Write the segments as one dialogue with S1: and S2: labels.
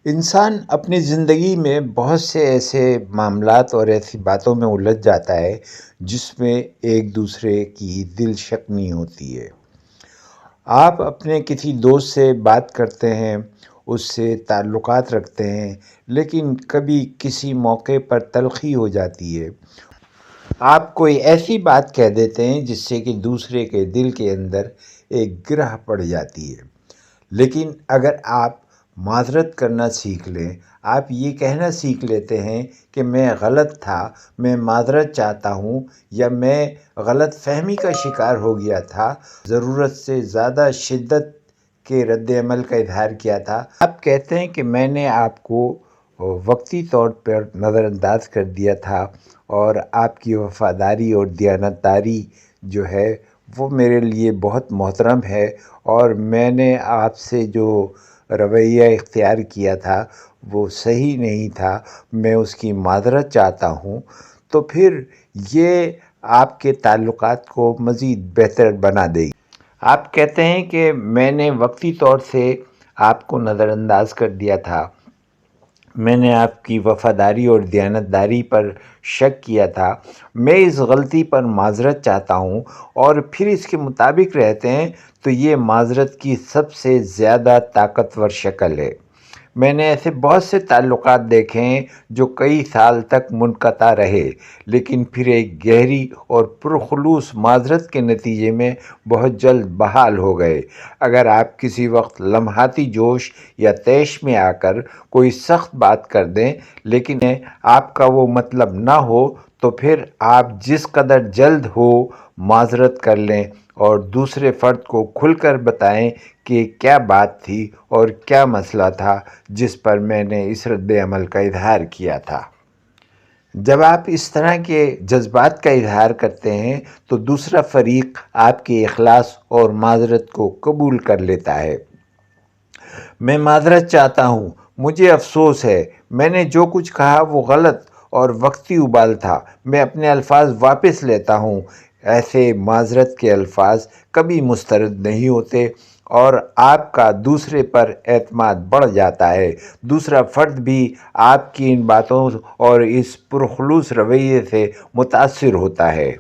S1: انسان اپنی زندگی میں بہت سے ایسے معاملات اور ایسی باتوں میں الجھ جاتا ہے جس میں ایک دوسرے کی دل شکنی ہوتی ہے۔ آپ اپنے کسی دوست سے بات کرتے ہیں، اس سے تعلقات رکھتے ہیں، لیکن کبھی کسی موقع پر تلخی ہو جاتی ہے۔ آپ کوئی ایسی بات کہہ دیتے ہیں جس سے کہ دوسرے کے دل کے اندر ایک گرہ پڑ جاتی ہے۔ لیکن اگر آپ معذرت کرنا سیکھ لیں، آپ یہ کہنا سیکھ لیتے ہیں کہ میں غلط تھا، میں معذرت چاہتا ہوں، یا میں غلط فہمی کا شکار ہو گیا تھا، ضرورت سے زیادہ شدت کے رد عمل کا اظہار کیا تھا، آپ کہتے ہیں کہ میں نے آپ کو وقتی طور پر نظر انداز کر دیا تھا، اور آپ کی وفاداری اور دیانتداری جو ہے وہ میرے لیے بہت محترم ہے، اور میں نے آپ سے جو رویہ اختیار کیا تھا وہ صحیح نہیں تھا، میں اس کی معذرت چاہتا ہوں۔ تو پھر یہ آپ کے تعلقات کو مزید بہتر بنا دے گی۔ آپ کہتے ہیں کہ میں نے وقتی طور سے آپ کو نظر انداز کر دیا تھا، میں نے آپ کی وفاداری اور دیانتداری پر شک کیا تھا، میں اس غلطی پر معذرت چاہتا ہوں، اور پھر اس کے مطابق رہتے ہیں، تو یہ معذرت کی سب سے زیادہ طاقتور شکل ہے۔ میں نے ایسے بہت سے تعلقات دیکھے ہیں جو کئی سال تک منقطع رہے، لیکن پھر ایک گہری اور پرخلوص معذرت کے نتیجے میں بہت جلد بحال ہو گئے۔ اگر آپ کسی وقت لمحاتی جوش یا طیش میں آ کر کوئی سخت بات کر دیں، لیکن آپ کا وہ مطلب نہ ہو، تو پھر آپ جس قدر جلد ہو معذرت کر لیں، اور دوسرے فرد کو کھل کر بتائیں کہ کیا بات تھی اور کیا مسئلہ تھا جس پر میں نے اس رد عمل کا اظہار کیا تھا۔ جب آپ اس طرح کے جذبات کا اظہار کرتے ہیں تو دوسرا فریق آپ کے اخلاص اور معذرت کو قبول کر لیتا ہے۔ میں معذرت چاہتا ہوں، مجھے افسوس ہے، میں نے جو کچھ کہا وہ غلط اور وقتی ابال تھا، میں اپنے الفاظ واپس لیتا ہوں۔ ایسے معذرت کے الفاظ کبھی مسترد نہیں ہوتے، اور آپ کا دوسرے پر اعتماد بڑھ جاتا ہے۔ دوسرا فرد بھی آپ کی ان باتوں اور اس پرخلوص رویے سے متاثر ہوتا ہے۔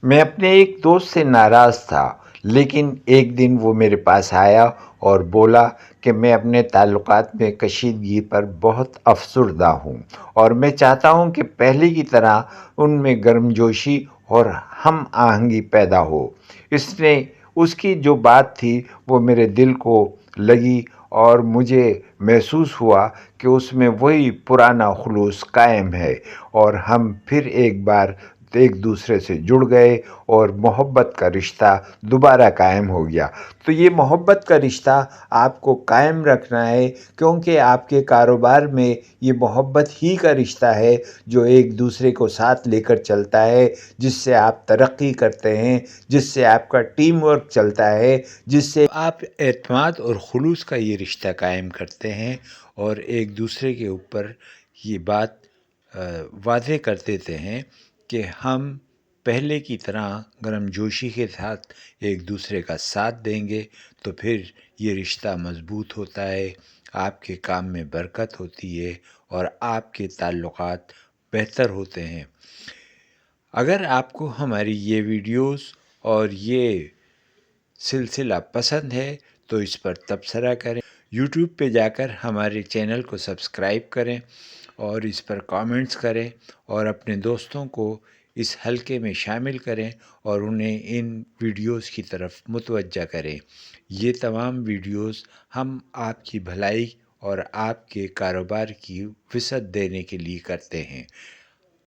S1: میں اپنے ایک دوست سے ناراض تھا، لیکن ایک دن وہ میرے پاس آیا اور بولا کہ میں اپنے تعلقات میں کشیدگی پر بہت افسردہ ہوں، اور میں چاہتا ہوں کہ پہلے کی طرح ان میں گرمجوشی اور ہم آہنگی پیدا ہو۔ اس کی جو بات تھی وہ میرے دل کو لگی، اور مجھے محسوس ہوا کہ اس میں وہی پرانا خلوص قائم ہے، اور ہم پھر ایک بار ایک دوسرے سے جڑ گئے، اور محبت کا رشتہ دوبارہ قائم ہو گیا۔ تو یہ محبت کا رشتہ آپ کو قائم رکھنا ہے، کیونکہ آپ کے کاروبار میں یہ محبت ہی کا رشتہ ہے جو ایک دوسرے کو ساتھ لے کر چلتا ہے، جس سے آپ ترقی کرتے ہیں، جس سے آپ کا ٹیم ورک چلتا ہے، جس سے آپ اعتماد اور خلوص کا یہ رشتہ قائم کرتے ہیں، اور ایک دوسرے کے اوپر یہ بات واضح کر دیتے ہیں کہ ہم پہلے کی طرح گرم جوشی کے ساتھ ایک دوسرے کا ساتھ دیں گے، تو پھر یہ رشتہ مضبوط ہوتا ہے، آپ کے کام میں برکت ہوتی ہے، اور آپ کے تعلقات بہتر ہوتے ہیں۔ اگر آپ کو ہماری یہ ویڈیوز اور یہ سلسلہ پسند ہے تو اس پر تبصرہ کریں، یوٹیوب پہ جا کر ہمارے چینل کو سبسکرائب کریں، اور اس پر کامنٹس کریں، اور اپنے دوستوں کو اس حلقے میں شامل کریں، اور انہیں ان ویڈیوز کی طرف متوجہ کریں۔ یہ تمام ویڈیوز ہم آپ کی بھلائی اور آپ کے کاروبار کی وسعت دینے کے لیے کرتے ہیں۔